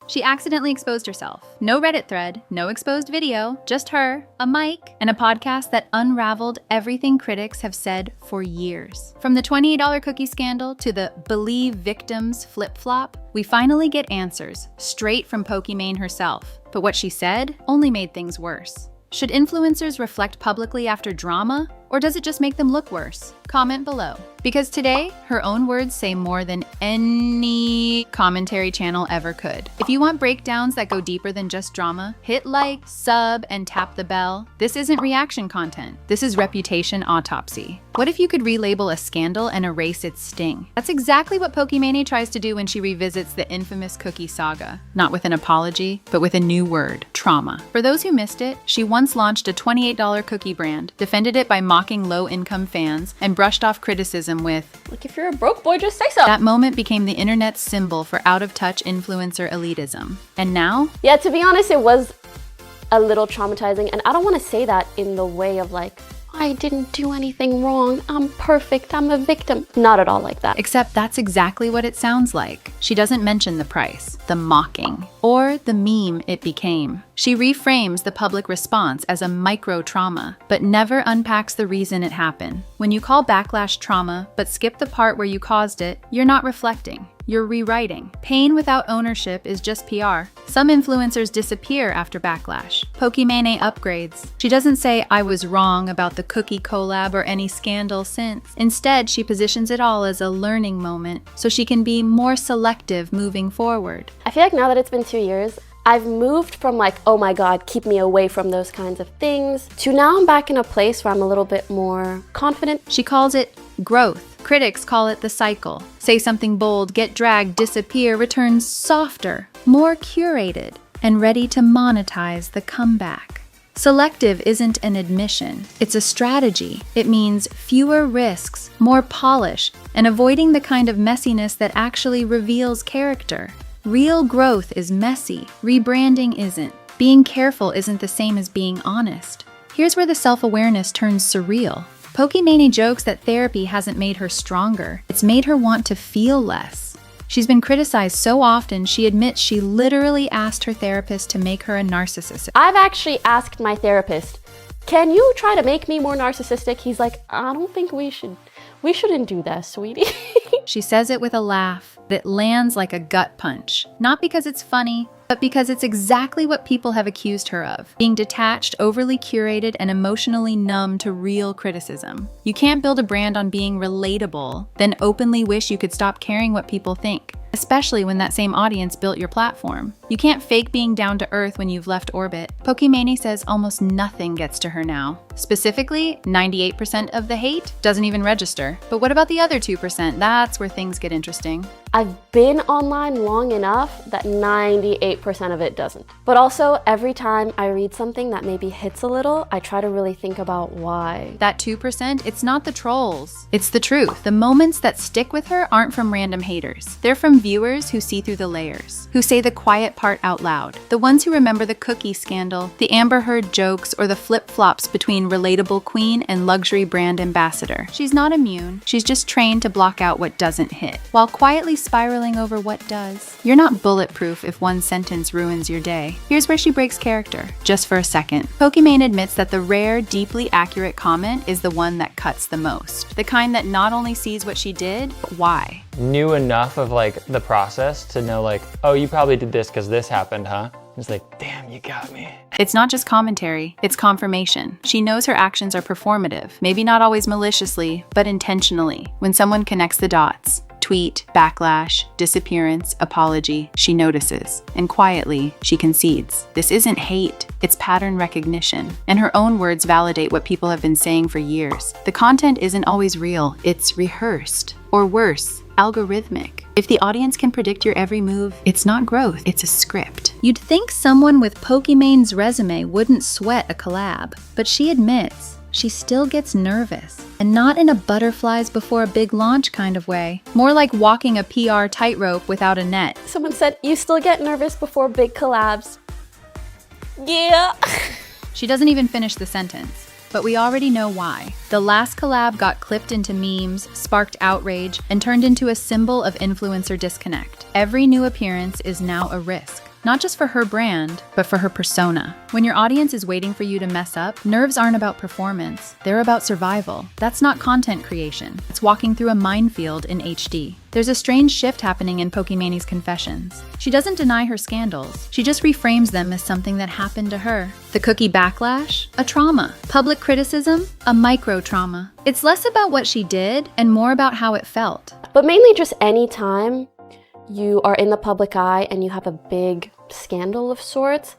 She accidentally exposed herself. No Reddit thread, no exposed video, just her, a mic, and a podcast that unraveled everything critics have said for years. From the $28 cookie scandal to the believe victims flip-flop, we finally get answers straight from Pokimane herself. But what she said only made things worse. Should influencers reflect publicly after drama, or does it just make them look worse? Comment below. Because today, her own words say more than any commentary channel ever could. If you want breakdowns that go deeper than just drama, hit like, sub, and tap the bell. This isn't reaction content. This is reputation autopsy. What if you could relabel a scandal and erase its sting? That's exactly what Pokimane tries to do when she revisits the infamous cookie saga. Not with an apology, but with a new word, trauma. For those who missed it, she once launched a $28 cookie brand, defended it by mocking low-income fans, and brushed off criticism with, "Look, if you're a broke boy, just say so." That moment became the internet's symbol for out-of-touch influencer elitism. And now? Yeah, to be honest, it was a little traumatizing, and I don't want to say that in the way of like, I didn't do anything wrong, I'm perfect, I'm a victim. Not at all like that. Except that's exactly what it sounds like. She doesn't mention the price, the mocking, or the meme it became. She reframes the public response as a micro-trauma, but never unpacks the reason it happened. When you call backlash trauma, but skip the part where you caused it, you're not reflecting. You're rewriting. Pain without ownership is just PR. Some influencers disappear after backlash. Pokimane upgrades. She doesn't say, I was wrong about the cookie collab or any scandal since. Instead, she positions it all as a learning moment so she can be more selective moving forward. I feel like now that it's been 2 years, I've moved from like, oh my God, keep me away from those kinds of things, to now I'm back in a place where I'm a little bit more confident. She calls it growth. Critics call it the cycle. Say something bold, get dragged, disappear, return softer, more curated, and ready to monetize the comeback. Selective isn't an admission, it's a strategy. It means fewer risks, more polish, and avoiding the kind of messiness that actually reveals character. Real growth is messy, rebranding isn't. Being careful isn't the same as being honest. Here's where the self-awareness turns surreal. Pokimane jokes that therapy hasn't made her stronger, it's made her want to feel less. She's been criticized so often, she admits she literally asked her therapist to make her a narcissist. I've actually asked my therapist, can you try to make me more narcissistic? He's like, I don't think we shouldn't do that, sweetie. She says it with a laugh that lands like a gut punch. Not because it's funny, but because it's exactly what people have accused her of, being detached, overly curated, and emotionally numb to real criticism. You can't build a brand on being relatable, then openly wish you could stop caring what people think, especially when that same audience built your platform. You can't fake being down to earth when you've left orbit. Pokimane says almost nothing gets to her now. Specifically, 98% of the hate doesn't even register. But what about the other 2%? That's where things get interesting. I've been online long enough that 98% of it doesn't. But also, every time I read something that maybe hits a little, I try to really think about why. That 2%, it's not the trolls. It's the truth. The moments that stick with her aren't from random haters. They're from viewers who see through the layers, who say the quiet part out loud. The ones who remember the cookie scandal, the Amber Heard jokes, or the flip-flops between relatable queen and luxury brand ambassador. She's not immune. She's just trained to block out what doesn't hit, while quietly spiraling over what does. You're not bulletproof if one sentence ruins your day. Here's where she breaks character, just for a second. Pokimane admits that the rare, deeply accurate comment is the one that cuts the most. The kind that not only sees what she did, but why. Knew enough of like the process to know like, oh, you probably did this because this happened, huh? It's like, damn, you got me. It's not just commentary, it's confirmation. She knows her actions are performative, maybe not always maliciously, but intentionally. When someone connects the dots, tweet, backlash, disappearance, apology, she notices. And quietly, she concedes. This isn't hate, it's pattern recognition. And her own words validate what people have been saying for years. The content isn't always real, it's rehearsed. Or worse, algorithmic. If the audience can predict your every move, it's not growth, it's a script. You'd think someone with Pokimane's resume wouldn't sweat a collab, but she admits she still gets nervous, and not in a butterflies before a big launch kind of way. More like walking a PR tightrope without a net. Someone said, you still get nervous before big collabs. Yeah. She doesn't even finish the sentence. But we already know why. The last collab got clipped into memes, sparked outrage, and turned into a symbol of influencer disconnect. Every new appearance is now a risk. not just for her brand, but for her persona. When your audience is waiting for you to mess up, nerves aren't about performance, they're about survival. That's not content creation, it's walking through a minefield in HD. There's a strange shift happening in Pokimane's confessions. She doesn't deny her scandals, she just reframes them as something that happened to her. The cookie backlash? A trauma. Public criticism? A micro-trauma. It's less about what she did and more about how it felt. But mainly just any time you are in the public eye and you have a big scandal of sorts,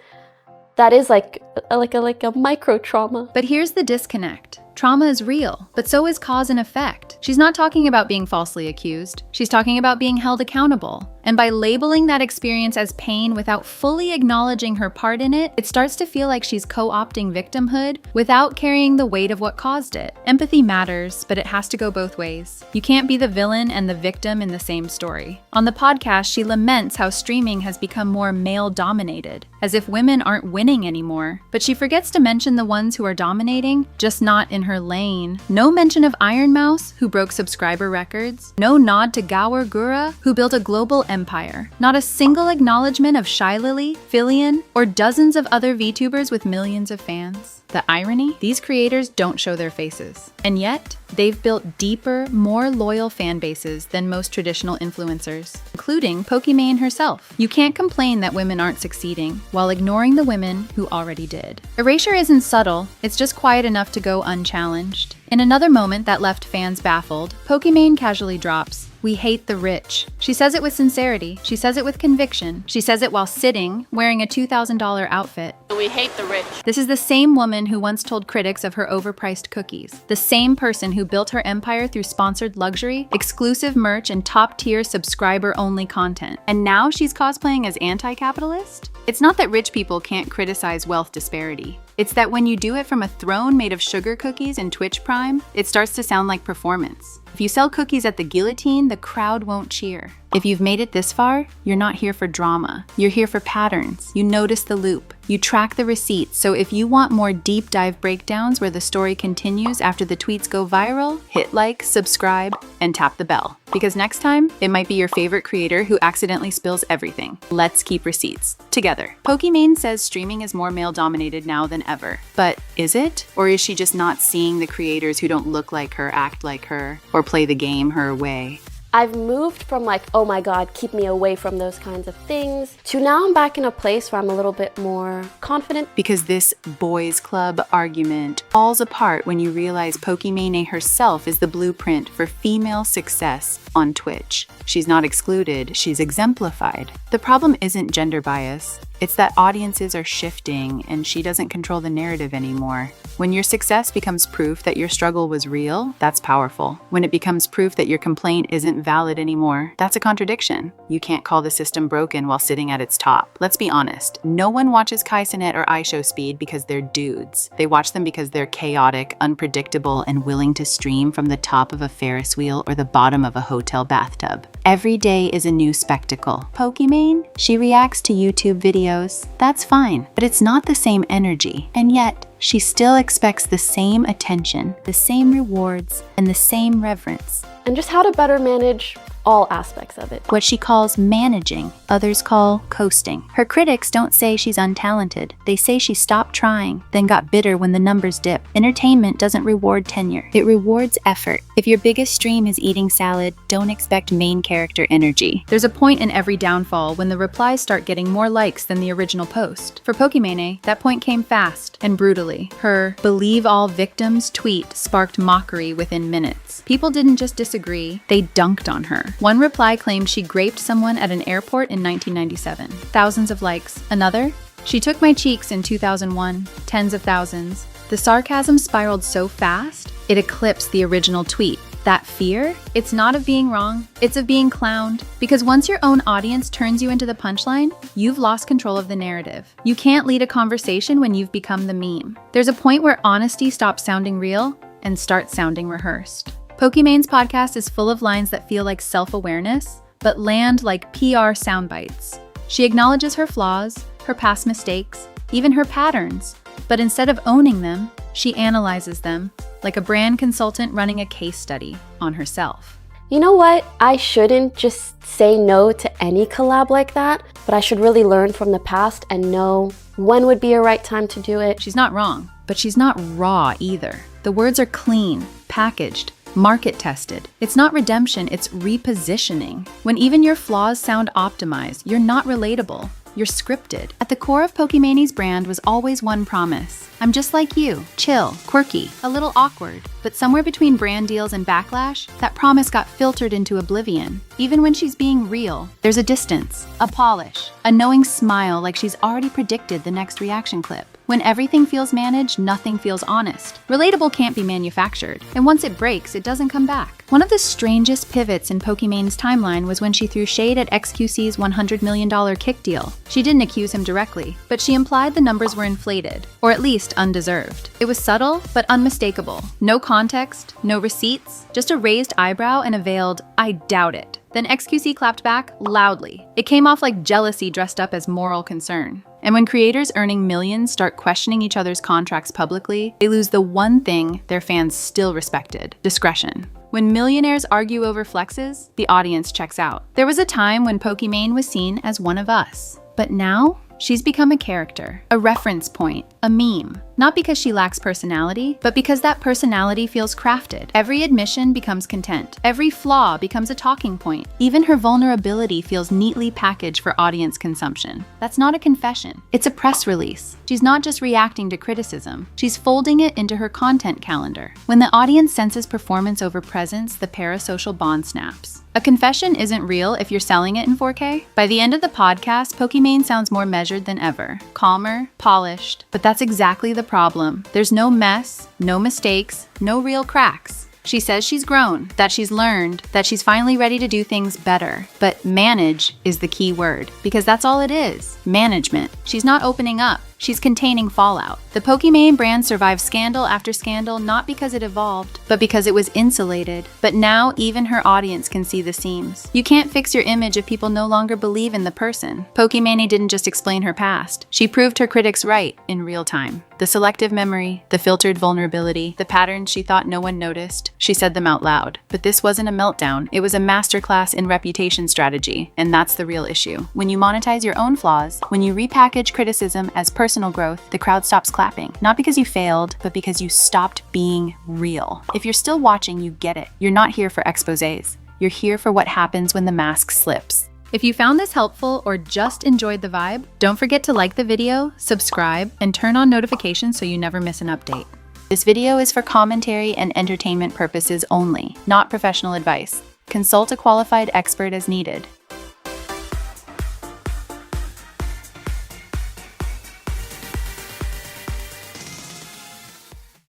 that is like a micro trauma. But here's the disconnect. Trauma is real, but so is cause and effect. She's not talking about being falsely accused. She's talking about being held accountable. And by labeling that experience as pain without fully acknowledging her part in it, it starts to feel like she's co-opting victimhood without carrying the weight of what caused it. Empathy matters, but it has to go both ways. You can't be the villain and the victim in the same story. On the podcast, she laments how streaming has become more male-dominated, as if women aren't winning anymore. But she forgets to mention the ones who are dominating, just not in her lane. No mention of Iron Mouse, who broke subscriber records. No nod to Gower Gura, who built a global empire. Not a single acknowledgement of Shy Lily, Fillion, or dozens of other VTubers with millions of fans. The irony? These creators don't show their faces. And yet, they've built deeper, more loyal fan bases than most traditional influencers, including Pokimane herself. You can't complain that women aren't succeeding while ignoring the women who already did. Erasure isn't subtle, it's just quiet enough to go unchallenged. In another moment that left fans baffled, Pokimane casually drops, "We hate the rich." She says it with sincerity, she says it with conviction, she says it while sitting, wearing a $2,000 outfit. We hate the rich. This is the same woman who once told critics of her overpriced cookies. The same person who built her empire through sponsored luxury, exclusive merch, and top-tier subscriber-only content. And now she's cosplaying as anti-capitalist? It's not that rich people can't criticize wealth disparity. It's that when you do it from a throne made of sugar cookies in Twitch Prime, it starts to sound like performance. If you sell cookies at the guillotine, the crowd won't cheer. If you've made it this far, you're not here for drama. You're here for patterns. You notice the loop. You track the receipts, so if you want more deep dive breakdowns where the story continues after the tweets go viral, hit like, subscribe, and tap the bell. Because next time, it might be your favorite creator who accidentally spills everything. Let's keep receipts. Together. Pokimane says streaming is more male-dominated now than ever. But is it? Or is she just not seeing the creators who don't look like her, act like her, or play the game her way? I've moved from like, oh my God, keep me away from those kinds of things, to now I'm back in a place where I'm a little bit more confident. Because this boys club argument falls apart when you realize Pokimane herself is the blueprint for female success on Twitch. She's not excluded, she's exemplified. The problem isn't gender bias. It's that audiences are shifting and she doesn't control the narrative anymore. When your success becomes proof that your struggle was real, that's powerful. When it becomes proof that your complaint isn't valid anymore, that's a contradiction. You can't call the system broken while sitting at its top. Let's be honest, no one watches Kaisenet or iShowSpeed because they're dudes. They watch them because they're chaotic, unpredictable, and willing to stream from the top of a Ferris wheel or the bottom of a hotel bathtub. Every day is a new spectacle. Pokimane? She reacts to YouTube videos. That's fine, but it's not the same energy. And yet, she still expects the same attention, the same rewards, and the same reverence. And just how to better manage all aspects of it. What she calls managing, others call coasting. Her critics don't say she's untalented. They say she stopped trying, then got bitter when the numbers dip. Entertainment doesn't reward tenure. It rewards effort. If your biggest stream is eating salad, don't expect main character energy. There's a point in every downfall when the replies start getting more likes than the original post. For Pokimane, that point came fast and brutally. Her "believe all victims" tweet sparked mockery within minutes. People didn't just disagree, they dunked on her. One reply claimed she raped someone at an airport in 1997. Thousands of likes. Another? She took my cheeks in 2001. Tens of thousands. The sarcasm spiraled so fast, it eclipsed the original tweet. That fear? It's not of being wrong, it's of being clowned. Because once your own audience turns you into the punchline, you've lost control of the narrative. You can't lead a conversation when you've become the meme. There's a point where honesty stops sounding real and starts sounding rehearsed. Pokimane's podcast is full of lines that feel like self-awareness, but land like PR sound bites. She acknowledges her flaws, her past mistakes, even her patterns, but instead of owning them, she analyzes them, like a brand consultant running a case study on herself. you know what? I shouldn't just say no to any collab like that, but I should really learn from the past and know when would be a right time to do it. She's not wrong, but she's not raw either. The words are clean, packaged, market tested. It's not redemption, it's repositioning. When even your flaws sound optimized, you're not relatable. You're scripted. At the core of Pokimane's brand was always one promise. I'm just like you, chill, quirky, a little awkward. But somewhere between brand deals and backlash, that promise got filtered into oblivion. Even when she's being real, there's a distance, a polish, a knowing smile like she's already predicted the next reaction clip. When everything feels managed, nothing feels honest. Relatable can't be manufactured, and once it breaks, it doesn't come back. One of the strangest pivots in Pokimane's timeline was when she threw shade at XQC's $100 million kick deal. She didn't accuse him directly, but she implied the numbers were inflated, or at least undeserved. It was subtle, but unmistakable. No context, no receipts, just a raised eyebrow and a veiled, "I doubt it." Then XQC clapped back loudly. It came off like jealousy dressed up as moral concern. And when creators earning millions start questioning each other's contracts publicly, they lose the one thing their fans still respected: discretion. When millionaires argue over flexes, the audience checks out. There was a time when Pokimane was seen as one of us. But now, she's become a character, a reference point, a meme. Not because she lacks personality, but because that personality feels crafted. Every admission becomes content. Every flaw becomes a talking point. Even her vulnerability feels neatly packaged for audience consumption. That's not a confession. It's a press release. She's not just reacting to criticism. She's folding it into her content calendar. When the audience senses performance over presence, the parasocial bond snaps. A confession isn't real if you're selling it in 4K. By the end of the podcast, Pokimane sounds more measured than ever. Calmer, polished, but that's exactly the problem. There's no mess, no mistakes, no real cracks. She says she's grown, that she's learned, that she's finally ready to do things better. But manage is the key word, because that's all it is, management. She's not opening up. She's containing fallout. The Pokimane brand survived scandal after scandal not because it evolved, but because it was insulated. But now even her audience can see the seams. You can't fix your image if people no longer believe in the person. Pokimane didn't just explain her past. She proved her critics right in real time. The selective memory, the filtered vulnerability, the patterns she thought no one noticed, she said them out loud. But this wasn't a meltdown. It was a masterclass in reputation strategy, and that's the real issue. When you monetize your own flaws, when you repackage criticism as personal growth, the crowd stops clapping. Not because you failed, but because you stopped being real. If you're still watching, you get it. You're not here for exposés. You're here for what happens when the mask slips. If you found this helpful or just enjoyed the vibe, don't forget to like the video, subscribe, and turn on notifications so you never miss an update. This video is for commentary and entertainment purposes only, not professional advice. Consult a qualified expert as needed.